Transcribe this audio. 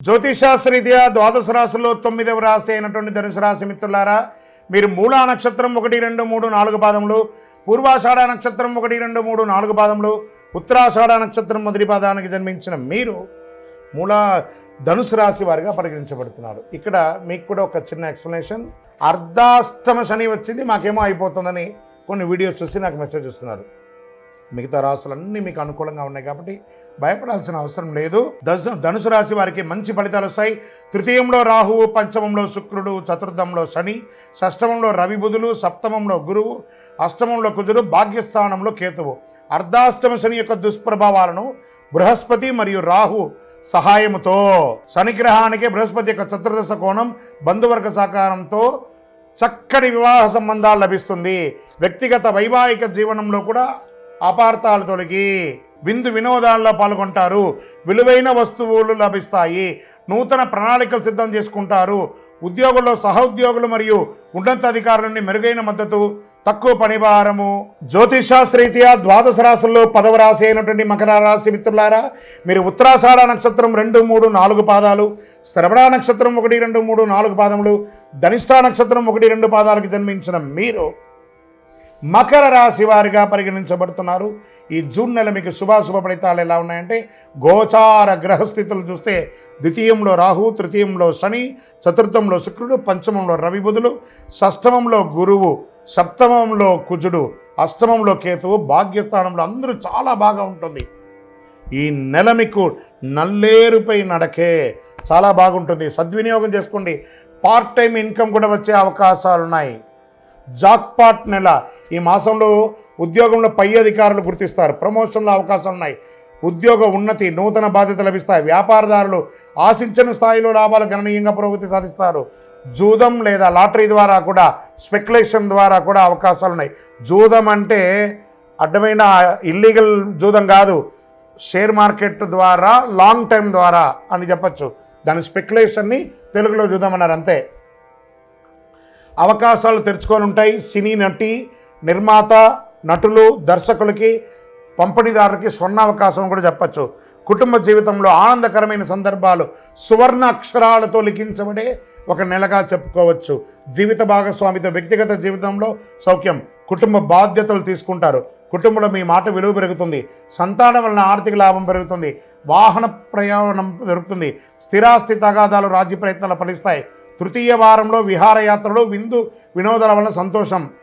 జ్యోతిషాస్త్రరీత్యా ద్వాదశ రాశుల్లో 9వ రాశి అయినటువంటి ధనుసు రాశి మిత్రులారా, మీరు మూలా నక్షత్రం 1, 2, 3, 4 పాదములు, పూర్వాషాఢ నక్షత్రం 1, 2, 3, 4 పాదములు, ఉత్తరాషాఢ నక్షత్రం మొదటి పాదానికి జన్మించిన మీరు మూలా ధనుసు రాశి వారిగా పరిగణించబడుతున్నారు. ఇక్కడ మీకు కూడా ఒక చిన్న ఎక్స్ప్లెనేషన్. అర్ధాష్టమ శని వచ్చింది, మాకేమో అయిపోతుందని కొన్ని వీడియోస్ చూసి నాకు మెసేజ్ ఇస్తున్నారు. మిగతా రాశులన్నీ మీకు అనుకూలంగా ఉన్నాయి కాబట్టి భయపడాల్సిన అవసరం లేదు. ధనుసు రాశి వారికి మంచి ఫలితాలు వస్తాయి. తృతీయంలో రాహువు, పంచమంలో శుక్రుడు, చతుర్థంలో శని, షష్టమంలో రవి బుధులు, సప్తమంలో గురువు, అష్టమంలో కుజుడు, భాగ్యస్థానంలో కేతువు. అర్ధాష్టమ శని యొక్క దుష్ప్రభావాలను బృహస్పతి మరియు రాహు సహాయముతో, శనిగ్రహానికి బృహస్పతి యొక్క చతుర్దశ కోణం, బంధువర్గ సహకారంతో చక్కటి వివాహ సంబంధాలు లభిస్తుంది. వ్యక్తిగత వైవాహిక జీవనంలో కూడా అపార్థాలు తొలగి విందు వినోదాల్లో పాల్గొంటారు. విలువైన వస్తువులు లభిస్తాయి. నూతన ప్రణాళికలు సిద్ధం చేసుకుంటారు. ఉద్యోగుల్లో సహోద్యోగులు మరియు ఉన్నతాధికారుల నుండి మెరుగైన మద్దతు, తక్కువ పనిభారము. జ్యోతిషాస్త్రరీత్యా ద్వాదశ రాశుల్లో 10వ రాశి అయినటువంటి మకర రాశి మిత్రులారా, మీరు ఉత్తరాషాఢ నక్షత్రం 2, 3, 4 పాదాలు, శ్రవణ నక్షత్రం 1, 2, 3, 4 పాదములు, ధనిష్ఠా నక్షత్రం 1, 2 పాదాలకు జన్మించిన మీరు మకర రాశి వారిగా పరిగణించబడుతున్నారు. ఈ జూన్ నెల మీకు శుభాశుభ ఫలితాలు ఎలా ఉన్నాయంటే, గోచార గ్రహస్థితులు చూస్తే ద్వితీయంలో రాహు, తృతీయంలో శని, చతుర్థంలో శుక్రుడు, పంచమంలో రవి బుధులు, షష్టమంలో గురువు, సప్తమంలో కుజుడు, అష్టమంలో కేతువు, భాగ్యస్థానంలో అందరూ చాలా బాగా ఉంటుంది. ఈ నెల మీకు నల్లేరుపై నడకే, చాలా బాగుంటుంది. సద్వినియోగం చేసుకోండి. పార్ట్ టైం ఇన్కమ్ కూడా వచ్చే అవకాశాలు ఉన్నాయి. జాక్పాట్ నెల. ఈ మాసంలో ఉద్యోగంలో పై అధికారులు గుర్తిస్తారు. ప్రమోషన్ల అవకాశాలు ఉన్నాయి. ఉద్యోగ ఉన్నతి, నూతన బాధ్యతలు లభిస్తాయి. వ్యాపారదారులు ఆశించిన స్థాయిలో లాభాలు గణనీయంగా పురోగతి సాధిస్తారు. జూదం లేదా లాటరీ ద్వారా కూడా, స్పెక్యులేషన్ ద్వారా కూడా అవకాశాలు ఉన్నాయి. జూదం అంటే అడ్డమైన ఇల్లీగల్ జూదం కాదు, షేర్ మార్కెట్ ద్వారా లాంగ్ టైం ద్వారా అని చెప్పచ్చు. దాని స్పెక్యులేషన్ని తెలుగులో జూదం అన్నారు అంతే. అవకాశాలు తెరుచుకొని ఉంటాయి. సినీ నటి, నిర్మాత, నటులు, దర్శకులకి, పంపిణీదారులకి స్వర్ణ అవకాశం కూడా చెప్పచ్చు. కుటుంబ జీవితంలో ఆనందకరమైన సందర్భాలు సువర్ణ అక్షరాలతో లిఖించబడే ఒక నెలగా చెప్పుకోవచ్చు. జీవిత భాగస్వామితో వ్యక్తిగత జీవితంలో సౌఖ్యం. కుటుంబ బాధ్యతలు తీసుకుంటారు. కుటుంబంలో మీ మాట విలువ పెరుగుతుంది. సంతానం వలన ఆర్థిక లాభం పెరుగుతుంది. వాహన ప్రయాణం పెరుగుతుంది. స్థిరాస్తి తగాదాలు, రాజ్య ప్రయత్నాలు ఫలిస్తాయి. తృతీయ వారంలో విహారయాత్రలు, విందు వినోదాల వలన సంతోషం.